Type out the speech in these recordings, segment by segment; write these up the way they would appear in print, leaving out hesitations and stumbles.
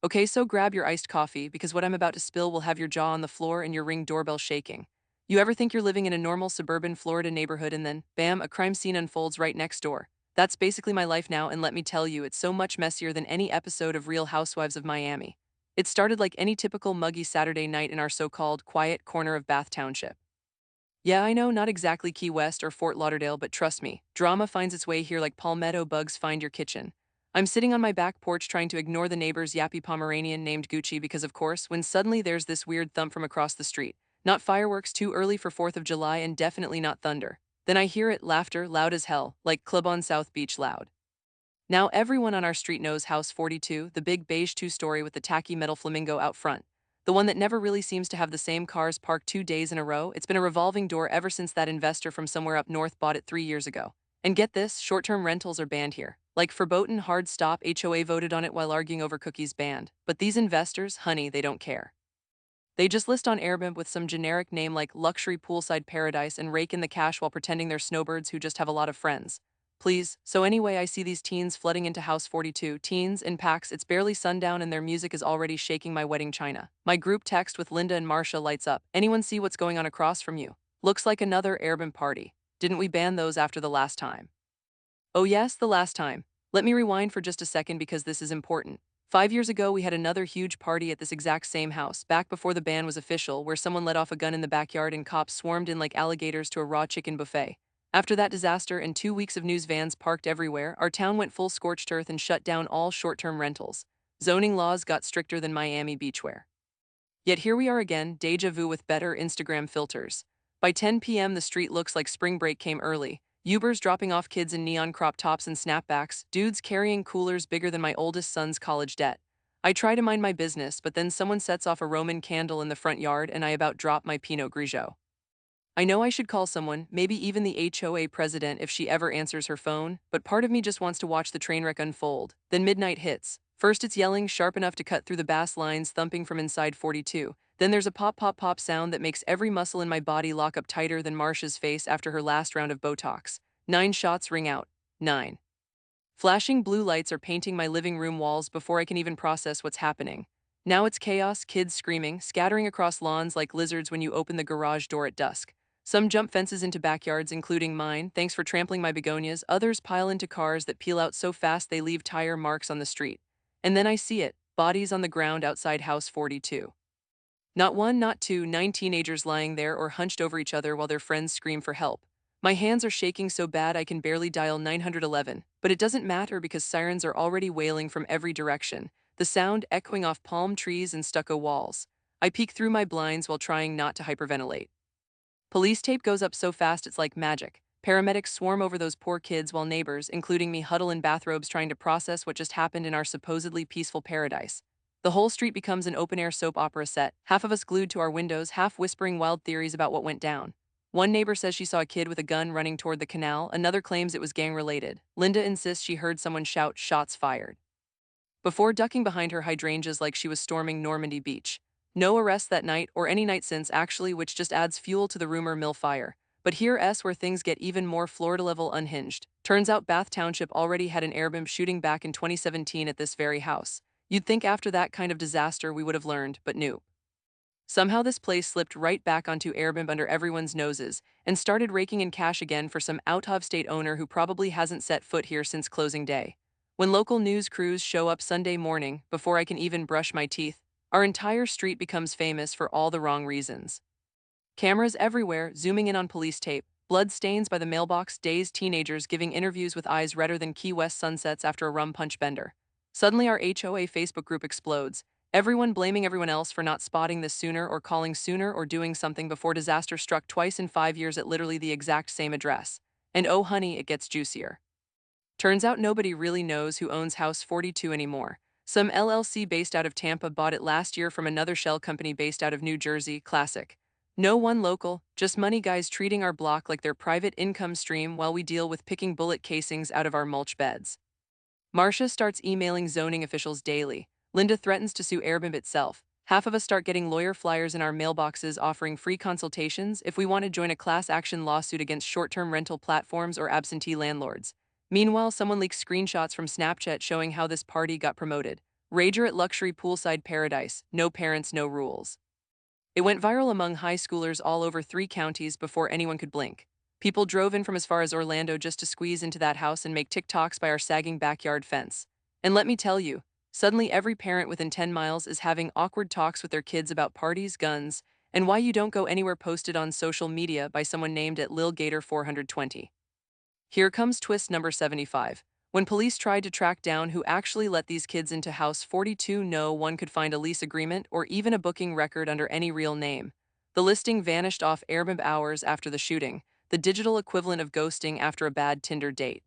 Okay, so grab your iced coffee because what I'm about to spill will have your jaw on the floor and your Ring doorbell shaking. You ever think you're living in a normal suburban Florida neighborhood and then, bam, a crime scene unfolds right next door? That's basically my life now, and let me tell you, it's so much messier than any episode of Real Housewives of Miami. It started like any typical muggy Saturday night in our so-called quiet corner of Bath Township. Yeah, I know, not exactly Key West or Fort Lauderdale, but trust me, drama finds its way here like palmetto bugs find your kitchen. I'm sitting on my back porch trying to ignore the neighbor's yappy Pomeranian named Gucci because, of course, when suddenly there's this weird thump from across the street. Not fireworks too early for 4th of July and definitely not thunder. Then I hear it, laughter, loud as hell, like Club on South Beach loud. Now everyone on our street knows House 42, the big beige two-story with the tacky metal flamingo out front. The one that never really seems to have the same cars parked 2 days in a row. It's been a revolving door ever since that investor from somewhere up north bought it 3 years ago. And get this, short-term rentals are banned here. Like Verboten hard stop, HOA voted on it while arguing over cookies banned. But these investors, honey, they don't care. They just list on Airbnb with some generic name like luxury poolside paradise and rake in the cash while pretending they're snowbirds who just have a lot of friends. Please. So anyway, I see these teens flooding into House 42. Teens in packs, it's barely sundown and their music is already shaking my wedding china. My group text with Linda and Marcia lights up. Anyone see what's going on across from you? Looks like another Airbnb party. Didn't we ban those after the last time? Oh yes, the last time. Let me rewind for just a second because this is important. 5 years ago, we had another huge party at this exact same house, back before the ban was official, where someone let off a gun in the backyard and cops swarmed in like alligators to a raw chicken buffet. After that disaster and 2 weeks of news vans parked everywhere, our town went full scorched earth and shut down all short-term rentals. Zoning laws got stricter than Miami beachwear. Yet here we are again, deja vu with better Instagram filters. By 10 p.m., the street looks like spring break came early. Ubers dropping off kids in neon crop tops and snapbacks, dudes carrying coolers bigger than my oldest son's college debt. I try to mind my business, but then someone sets off a Roman candle in the front yard and I about drop my Pinot Grigio. I know I should call someone, maybe even the HOA president if she ever answers her phone, but part of me just wants to watch the train wreck unfold. Then midnight hits. First it's yelling sharp enough to cut through the bass lines thumping from inside 42. Then there's a pop pop pop sound that makes every muscle in my body lock up tighter than Marsha's face after her last round of Botox. 9 shots ring out. 9. Flashing blue lights are painting my living room walls before I can even process what's happening. Now it's chaos, kids screaming, scattering across lawns like lizards when you open the garage door at dusk. Some jump fences into backyards, including mine, thanks for trampling my begonias. Others pile into cars that peel out so fast they leave tire marks on the street. And then I see it, bodies on the ground outside House 42. Not one, not two, 9 teenagers lying there or hunched over each other while their friends scream for help. My hands are shaking so bad I can barely dial 911, but it doesn't matter because sirens are already wailing from every direction, the sound echoing off palm trees and stucco walls. I peek through my blinds while trying not to hyperventilate. Police tape goes up so fast it's like magic. Paramedics swarm over those poor kids while neighbors, including me, huddle in bathrobes trying to process what just happened in our supposedly peaceful paradise. The whole street becomes an open-air soap opera set, half of us glued to our windows, half whispering wild theories about what went down. One neighbor says she saw a kid with a gun running toward the canal, another claims it was gang-related. Linda insists she heard someone shout, "Shots fired," before ducking behind her hydrangeas like she was storming Normandy Beach. No arrests that night, or any night since actually, which just adds fuel to the rumor mill fire. But here's where things get even more Florida-level unhinged. Turns out Bath Township already had an Airbnb shooting back in 2017 at this very house. You'd think after that kind of disaster we would have learned, but nope. Somehow this place slipped right back onto Airbnb under everyone's noses and started raking in cash again for some out-of-state owner who probably hasn't set foot here since closing day. When local news crews show up Sunday morning, before I can even brush my teeth, our entire street becomes famous for all the wrong reasons. Cameras everywhere, zooming in on police tape, blood stains by the mailbox, dazed teenagers giving interviews with eyes redder than Key West sunsets after a rum punch bender. Suddenly our HOA Facebook group explodes, everyone blaming everyone else for not spotting this sooner or calling sooner or doing something before disaster struck twice in 5 years at literally the exact same address. And oh honey, it gets juicier. Turns out nobody really knows who owns House 42 anymore. Some LLC based out of Tampa bought it last year from another shell company based out of New Jersey. Classic. No one local, just money guys treating our block like their private income stream while we deal with picking bullet casings out of our mulch beds. Marcia starts emailing zoning officials daily. Linda threatens to sue Airbnb itself. Half of us start getting lawyer flyers in our mailboxes offering free consultations if we want to join a class action lawsuit against short-term rental platforms or absentee landlords. Meanwhile, someone leaks screenshots from Snapchat showing how this party got promoted. Rager at luxury poolside paradise, no parents, no rules. It went viral among high schoolers all over 3 counties before anyone could blink. People drove in from as far as Orlando just to squeeze into that house and make TikToks by our sagging backyard fence. And let me tell you, suddenly every parent within 10 miles is having awkward talks with their kids about parties, guns, and why you don't go anywhere posted on social media by someone named at Lil Gator 420. Here comes twist number 75. When police tried to track down who actually let these kids into House 42, no one could find a lease agreement or even a booking record under any real name. The listing vanished off Airbnb hours after the shooting, the digital equivalent of ghosting after a bad Tinder date.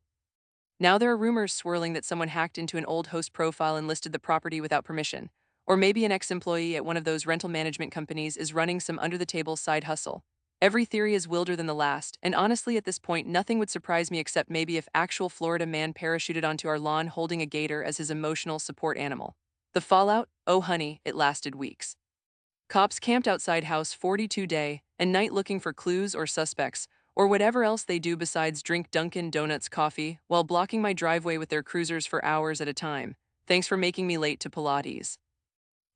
Now there are rumors swirling that someone hacked into an old host profile and listed the property without permission. Or maybe an ex-employee at one of those rental management companies is running some under-the-table side hustle. Every theory is wilder than the last, and honestly at this point nothing would surprise me except maybe if actual Florida man parachuted onto our lawn holding a gator as his emotional support animal. The fallout? Oh honey, it lasted weeks. Cops camped outside House 42 day and night looking for clues or suspects, or whatever else they do besides drink Dunkin' Donuts coffee, while blocking my driveway with their cruisers for hours at a time. Thanks for making me late to Pilates.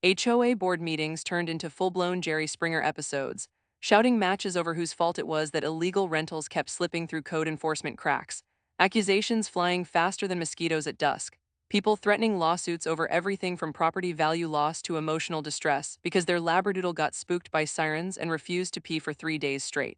HOA board meetings turned into full-blown Jerry Springer episodes, shouting matches over whose fault it was that illegal rentals kept slipping through code enforcement cracks, accusations flying faster than mosquitoes at dusk, people threatening lawsuits over everything from property value loss to emotional distress because their labradoodle got spooked by sirens and refused to pee for 3 days straight.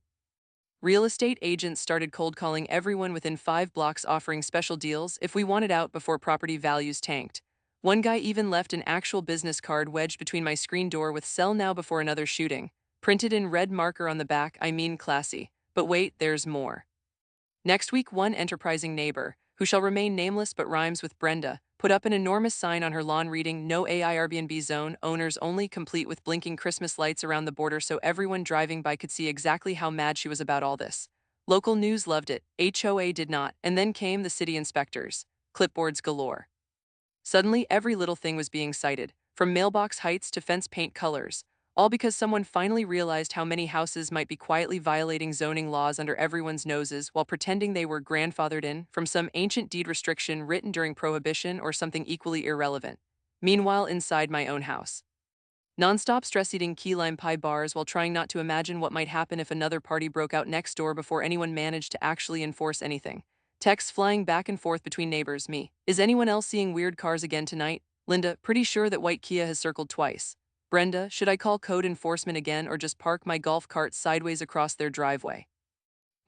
Real estate agents started cold calling everyone within 5 blocks offering special deals if we wanted out before property values tanked. One guy even left an actual business card wedged between my screen door with "Sell now before another shooting" printed in red marker on the back. I mean classy. But wait, there's more. Next week, one enterprising neighbor, who shall remain nameless but rhymes with Brenda, put up an enormous sign on her lawn reading "No AI Airbnb zone, owners only," complete with blinking Christmas lights around the border so everyone driving by could see exactly how mad she was about all this. Local news loved it, HOA did not, and then came the city inspectors. Clipboards galore. Suddenly, every little thing was being cited, from mailbox heights to fence paint colors, all because someone finally realized how many houses might be quietly violating zoning laws under everyone's noses while pretending they were grandfathered in from some ancient deed restriction written during Prohibition or something equally irrelevant. Meanwhile, inside my own house, nonstop stress eating key lime pie bars while trying not to imagine what might happen if another party broke out next door before anyone managed to actually enforce anything. Texts flying back and forth between neighbors. Me. Is anyone else seeing weird cars again tonight? Linda, pretty sure that white Kia has circled twice. Brenda, should I call code enforcement again or just park my golf cart sideways across their driveway?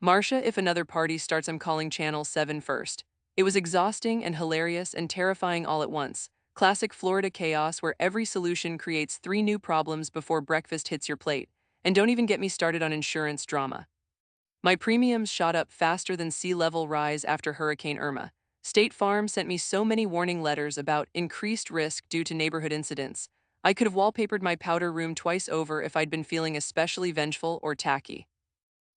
Marcia, if another party starts, I'm calling Channel 7 first. It was exhausting and hilarious and terrifying all at once. Classic Florida chaos where every solution creates 3 new problems before breakfast hits your plate. And don't even get me started on insurance drama. My premiums shot up faster than sea level rise after Hurricane Irma. State Farm sent me so many warning letters about increased risk due to neighborhood incidents. I could have wallpapered my powder room twice over if I'd been feeling especially vengeful or tacky.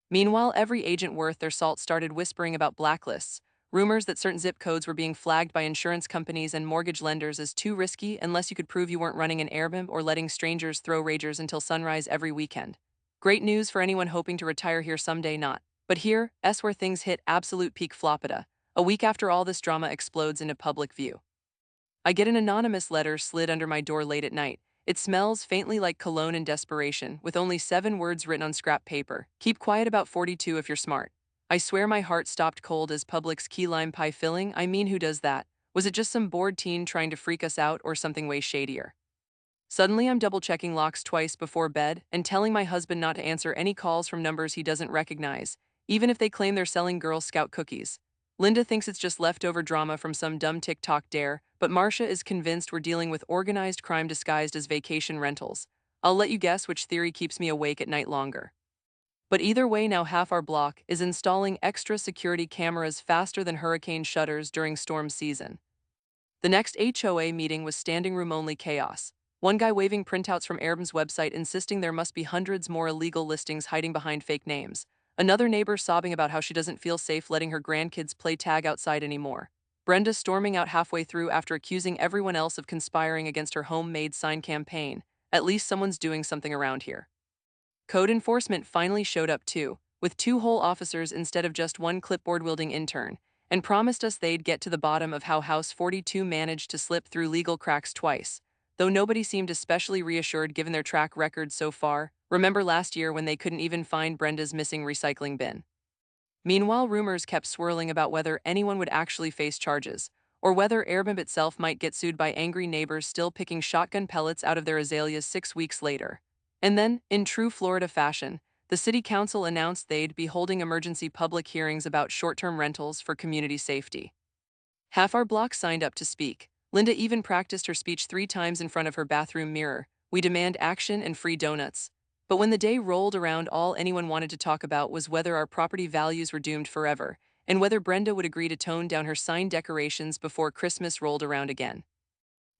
Meanwhile, every agent worth their salt started whispering about blacklists, rumors that certain zip codes were being flagged by insurance companies and mortgage lenders as too risky unless you could prove you weren't running an Airbnb or letting strangers throw ragers until sunrise every weekend. Great news for anyone hoping to retire here someday, not. But here's where things hit absolute peak flopita. A week after all this drama explodes into public view, I get an anonymous letter slid under my door late at night. It smells faintly like cologne and desperation, with only 7 words written on scrap paper. Keep quiet about 42 if you're smart. I swear my heart stopped cold as Publix key lime pie filling. I mean, who does that? Was it just some bored teen trying to freak us out or something way shadier? Suddenly, I'm double-checking locks twice before bed and telling my husband not to answer any calls from numbers he doesn't recognize, even if they claim they're selling Girl Scout cookies. Linda thinks it's just leftover drama from some dumb TikTok dare, but Marcia is convinced we're dealing with organized crime disguised as vacation rentals. I'll let you guess which theory keeps me awake at night longer. But either way, now half our block is installing extra security cameras faster than hurricane shutters during storm season. The next HOA meeting was standing room only chaos. One guy waving printouts from Airbnb's website insisting there must be hundreds more illegal listings hiding behind fake names. Another neighbor sobbing about how she doesn't feel safe letting her grandkids play tag outside anymore. Brenda storming out halfway through after accusing everyone else of conspiring against her homemade sign campaign. At least someone's doing something around here. Code enforcement finally showed up too, with 2 whole officers instead of just one clipboard-wielding intern. and promised us they'd get to the bottom of how House 42 managed to slip through legal cracks twice, though nobody seemed especially reassured given their track record so far. Remember last year when they couldn't even find Brenda's missing recycling bin? Meanwhile, rumors kept swirling about whether anyone would actually face charges, or whether Airbnb itself might get sued by angry neighbors still picking shotgun pellets out of their azaleas 6 weeks later. And then, in true Florida fashion, the city council announced they'd be holding emergency public hearings about short-term rentals for community safety. Half our block signed up to speak. Linda even practiced her speech 3 times in front of her bathroom mirror. We demand action and free donuts. But when the day rolled around, all anyone wanted to talk about was whether our property values were doomed forever, and whether Brenda would agree to tone down her sign decorations before Christmas rolled around again.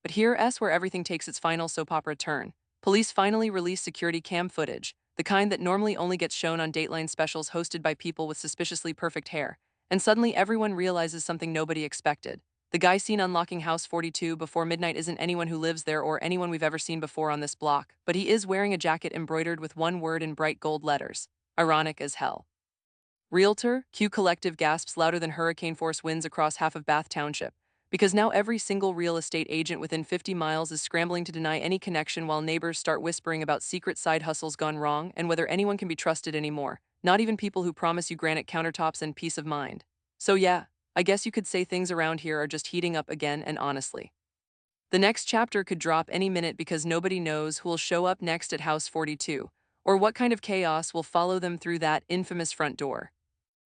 But here's where everything takes its final soap opera turn. Police finally released security cam footage, the kind that normally only gets shown on Dateline specials hosted by people with suspiciously perfect hair. And suddenly everyone realizes something nobody expected. The guy seen unlocking House 42 before midnight isn't anyone who lives there or anyone we've ever seen before on this block, but he is wearing a jacket embroidered with one word in bright gold letters. Ironic as hell. Realtor, Q Collective gasps louder than hurricane force winds across half of Bath Township, because now every single real estate agent within 50 miles is scrambling to deny any connection while neighbors start whispering about secret side hustles gone wrong and whether anyone can be trusted anymore, not even people who promise you granite countertops and peace of mind. So yeah, I guess you could say things around here are just heating up again, and honestly, the next chapter could drop any minute because nobody knows who will show up next at House 42, or what kind of chaos will follow them through that infamous front door.